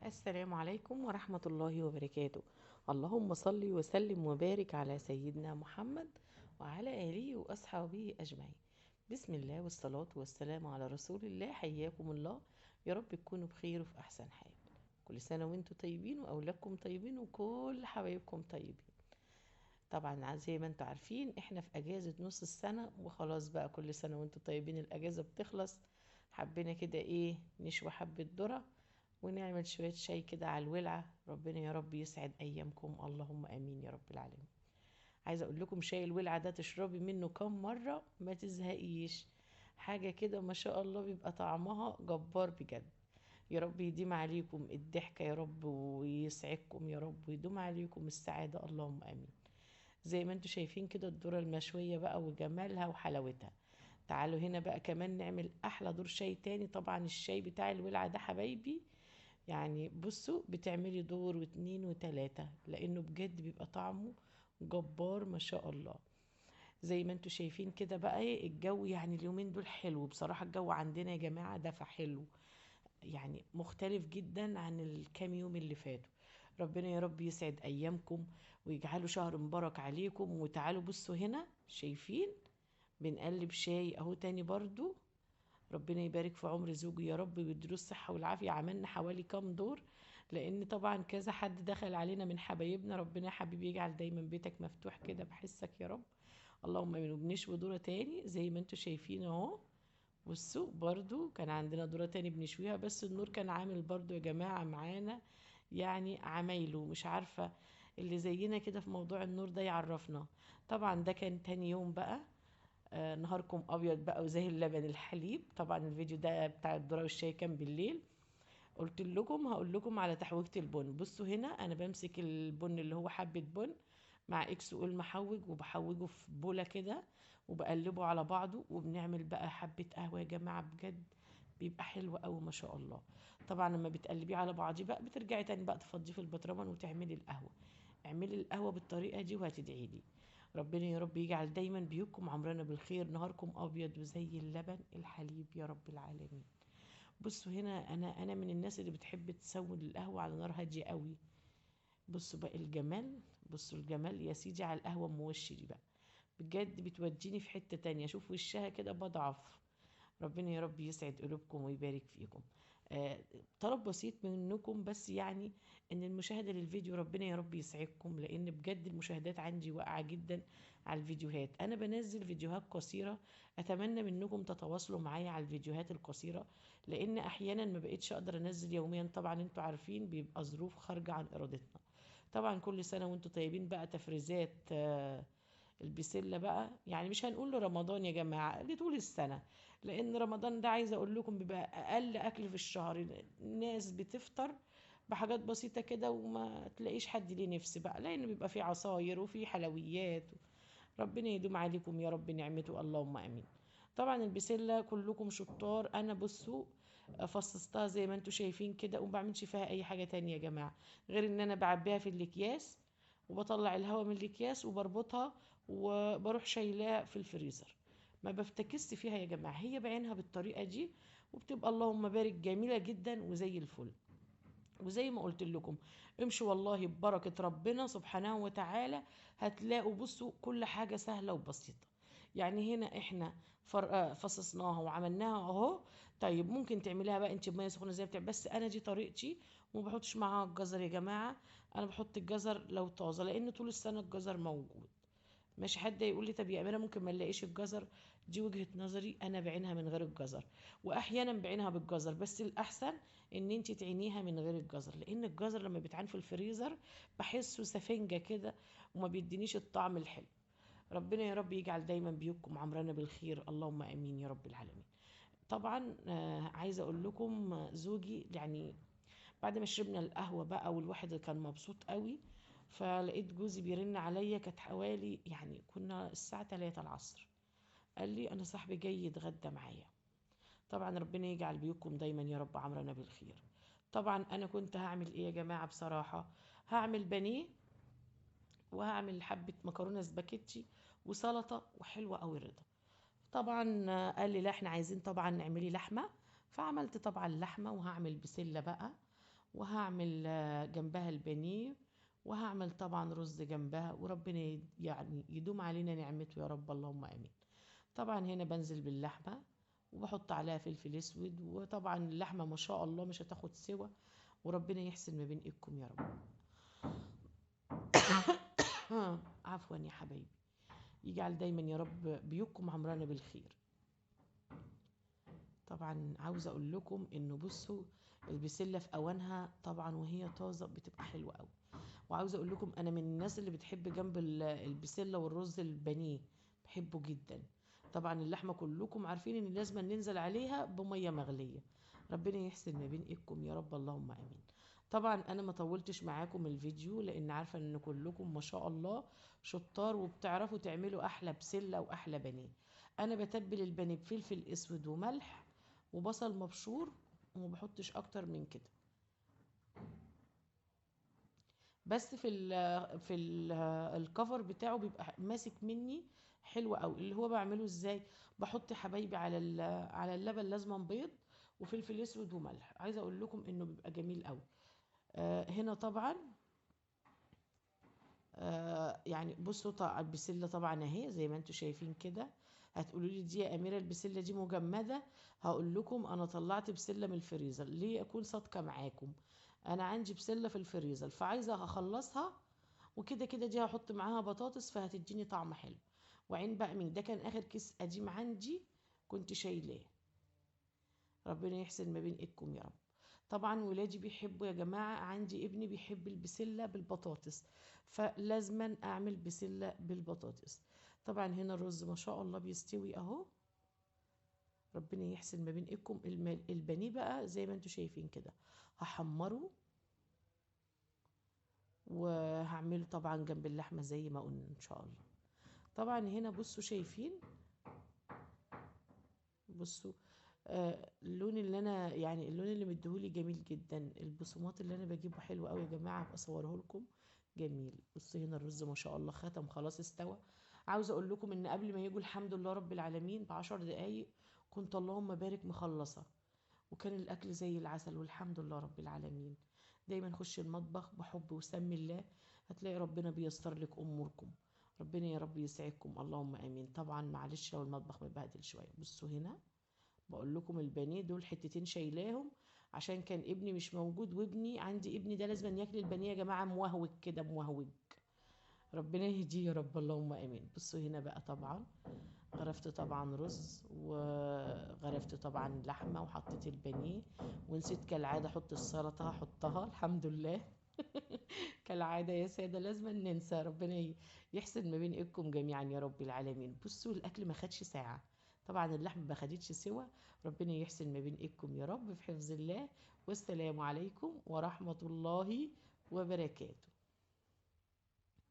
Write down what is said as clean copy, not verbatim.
السلام عليكم ورحمة الله وبركاته. اللهم صل وسلم وبارك على سيدنا محمد وعلى آله وأصحابه أجمعين. بسم الله والصلاة والسلام على رسول الله. حياكم الله، يا رب تكونوا بخير وفي أحسن حال. كل سنة وانتم طيبين وأولادكم طيبين وكل حبايبكم طيبين. طبعا زي ما انتم عارفين احنا في أجازة نص السنة وخلاص بقى، كل سنة وانتم طيبين، الأجازة بتخلص. حبينا كده ايه نشوي حبة ذرة ونعمل شوية شاي كده على الولعة. ربنا يا رب يسعد أيامكم، اللهم آمين يا رب العالمين. عايزة أقول لكم شاي الولعة ده تشربي منه كم مرة ما تزهقيش. حاجة كده ما شاء الله، بيبقى طعمها جبار بجد. يا رب يديم عليكم الضحكة يا رب، ويسعدكم يا رب، ويدوم عليكم السعادة، اللهم آمين. زي ما انتوا شايفين كده الذرة المشوية بقى وجمالها وحلاوتها. تعالوا هنا بقى كمان نعمل أحلى دور شاي تاني. طبعا الشاي بتاع الولعة ده حبايبي، يعني بصوا بتعملي دور واتنين وتلاتة، لانه بجد بيبقى طعمه جبار ما شاء الله. زي ما انتوا شايفين كده بقى ايه الجو، يعني اليومين دول حلو بصراحة. الجو عندنا يا جماعة دفع حلو، يعني مختلف جدا عن الكام يوم اللي فاتوا. ربنا يا رب يسعد ايامكم ويجعله شهر مبارك عليكم. وتعالوا بصوا هنا شايفين بنقلب شاي اهو تاني برضو. ربنا يبارك في عمر زوجي يا رب ويديله الصحة والعافية. عملنا حوالي كام دور، لأن طبعا كذا حد دخل علينا من حبايبنا. ربنا يا حبيبي يجعل دايما بيتك مفتوح كده بحسك يا رب، اللهم امين. وبنشوي دورة تاني زي ما انتوا شايفين اهو. والسوق برضو كان عندنا دورة تاني بنشويها، بس النور كان عامل برضو يا جماعة معانا، يعني عمايله مش عارفة. اللي زينا كده في موضوع النور ده يعرفنا. طبعا ده كان تاني يوم بقى. نهاركم ابيض بقى وزي اللبن الحليب. طبعا الفيديو ده بتاع الذره والشاي كان بالليل. قلت لكم هقول لكم على تحويجة البن. بصوا هنا انا بمسك البن اللي هو حبة بن مع اكس اول محوج، وبحوجه في بولة كده وبقلبه على بعضه، وبنعمل بقى حبة قهوة يا جماعة بجد بيبقى حلو قوي ما شاء الله. طبعا لما بتقلبيه على بعضيه بقى بترجعي تاني بقى تفضيه في البطرمان وتعملي القهوة. اعملي القهوة بالطريقة دي وهتدعي لي. ربنا يا رب يجعل دايما بيوتكم عمرنا بالخير، نهاركم ابيض وزي اللبن الحليب يا رب العالمين. بصوا هنا انا من الناس اللي بتحب تسوي القهوه على نار هاديه قوي. بصوا بقى الجمال، بصوا الجمال يا سيدي على القهوه ام وش دي بقى، بجد بتوديني في حته تانية. شوف وشها كده بضعف. ربنا يا رب يسعد قلوبكم ويبارك فيكم. آه، طلب بسيط منكم بس، يعني ان المشاهدة للفيديو ربنا يا رب يسعدكم، لان بجد المشاهدات عندي واقعة جدا على الفيديوهات. انا بنزل فيديوهات قصيرة، اتمنى منكم تتواصلوا معايا على الفيديوهات القصيرة، لان احيانا ما بقتش اقدر انزل يوميا. طبعا انتوا عارفين بيبقى ظروف خارجة عن ارادتنا. طبعا كل سنة وانتوا طيبين بقى. تفريزات البسلة بقى، يعني مش هنقول له رمضان يا جماعة، لطول السنة. لأن رمضان ده عايزة أقول لكم بيبقى أقل أكل في الشهر. الناس بتفطر بحاجات بسيطة كده وما تلاقيش حد ليه نفس بقى، لأن بيبقى فيه عصاير وفيه حلويات. ربنا يدوم عليكم يا رب نعمته، اللهم امين. طبعا البسله كلكم شطار. انا بصوا فصصتها زي ما انتم شايفين كده، وما بعملش فيها اي حاجه تانية يا جماعه، غير ان انا بعبيها في الاكياس وبطلع الهواء من الاكياس وبربطها وبروح شايلاها في الفريزر. ما بفتكس فيها يا جماعه، هي بعينها بالطريقه دي وبتبقى اللهم بارك جميله جدا وزي الفل. وزي ما قلت لكم امشوا والله ببركة ربنا سبحانه وتعالى، هتلاقوا بصوا كل حاجة سهلة وبسيطة. يعني هنا احنا فصصناها وعملناها اهو. طيب ممكن تعمليها بقى انت بميه سخنه زي بتاع، بس انا دي طريقتي وما بحطش معاها الجزر يا جماعه. انا بحط الجزر لو طازه، لان طول السنه الجزر موجود. ماشي، حد يقول لي طب يا اميره ممكن ما نلاقيش الجزر. دي وجهة نظري، انا بعينها من غير الجزر، واحيانا بعينها بالجزر، بس الاحسن ان انت تعينيها من غير الجزر، لان الجزر لما بيتعان في الفريزر بحسه سفنجة كده وما بيدينيش الطعم الحلو. ربنا يا رب يجعل دايما بيوتكم عمرنا بالخير، اللهم امين يا رب العالمين. طبعا عايزه اقول لكم زوجي يعني بعد ما شربنا القهوة بقى والواحد كان مبسوط قوي، فلقيت جوزي بيرن عليا. كانت حوالي يعني كنا الساعة 3 العصر، قال لي أنا صاحبي جاي يتغدى معايا. طبعا ربنا يجعل بيوتكم دايما يا رب عمرنا بالخير. طبعا أنا كنت هعمل إيه يا جماعة بصراحة؟ هعمل بانيه وهعمل حبة مكرونة سباكيتي وسلطة وحلوة أوي رضا. طبعا قال لي لا احنا عايزين طبعا نعملي لحمة. فعملت طبعا لحمة وهعمل بسلة بقى، وهعمل جنبها البانيه، وهعمل طبعا رز جنبها، وربنا يعني يدوم علينا نعمته يا رب، اللهم امين. طبعا هنا بنزل باللحمه وبحط عليها فلفل اسود، وطبعا اللحمه ما شاء الله مش هتاخد سوا، وربنا يحسن ما بين ايدكم يا رب. عفوا يا حبايبي، يجعل دايما يا رب بيوتكم عمرانة بالخير. طبعا عاوزه اقول لكم انه بصوا، البسله في اوانها طبعا وهي طازه بتبقى حلوه قوي. وعاوزه اقول لكم انا من الناس اللي بتحب جنب البسله والرز البانيه، بحبه جدا. طبعا اللحمه كلكم عارفين ان لازم ننزل عليها بميه مغليه. ربنا يحسن ما بين ايدكم يا رب، اللهم امين. طبعا انا ما طولتش معاكم الفيديو، لان عارفه ان كلكم ما شاء الله شطار وبتعرفوا تعملوا احلى بسله واحلى بانيه. انا بتبل البانيه بفلفل اسود وملح وبصل مبشور، وما بحطش اكتر من كده. بس في ال الكفر بتاعه بيبقى ماسك مني حلو قوي. اللي هو بعمله ازاي؟ بحط حبايبي على اللبن لازما بيض وفلفل اسود وملح. عايزه اقول لكم انه بيبقى جميل قوي. هنا طبعا يعني بصوا البسله طبعا اهي زي ما انتم شايفين كده. هتقولوا لي دي يا اميره البسله دي مجمده؟ هقول لكم انا طلعت بسله من الفريزر، ليه اكون صادقه معاكم. انا عندي بسله في الفريزر فعايزه اخلصها، وكده كده دي هحط معاها بطاطس فهتديني طعم حلو. وعين بقى من ده كان اخر كيس قديم عندي كنت شايلاه. ربنا يحسن ما بين ايدكم يا رب. طبعا ولادي بيحبوا يا جماعة، عندي ابني بيحب البسلة بالبطاطس، فلازما اعمل بسلة بالبطاطس. طبعا هنا الرز ما شاء الله بيستوي اهو. ربنا يحسن ما بين ايدكم. البانيه بقى زي ما انتم شايفين كده هحمره، وهعمله طبعا جنب اللحمة زي ما قلنا ان شاء الله. طبعا هنا بصوا شايفين، بصوا اللون اللي انا يعني اللون اللي مديهولي جميل جدا. البصمات اللي انا بجيبه حلو قوي يا جماعه، هبقى اصوره لكم. جميل. بصوا هنا الرز ما شاء الله ختم خلاص استوى. عاوزه اقول لكم ان قبل ما يجوا الحمد لله رب العالمين ب10 دقايق كنت اللهم بارك مخلصه، وكان الاكل زي العسل والحمد لله رب العالمين. دايما خش المطبخ بحب وسمي الله، هتلاقي ربنا بيسر لك اموركم. ربنا يا رب يسعدكم، اللهم امين. طبعا معلش لو المطبخ مبهدل شويه. بصوا هنا بقول لكم البانيه دول حتتين شايلاهم عشان كان ابني مش موجود، وابني عندي ابني ده لازم ياكل البانيه يا جماعه موهوج كده موهوج. ربنا يهديه يا رب، اللهم امين. بصوا هنا بقى طبعا غرفت طبعا رز، وغرفت طبعا لحمه، وحطيت البانيه، ونسيت كالعاده احط السلطه هحطها الحمد لله. كالعاده يا ساده لازم ننسى. ربنا يحسن ما بين ايدكم جميعا يا رب العالمين. بصوا الاكل ما خدش ساعه، طبعا اللحم ما خدتش سوا. ربنا يحسن ما بين ايدكم يا رب في حفظ الله. والسلام عليكم ورحمه الله وبركاته.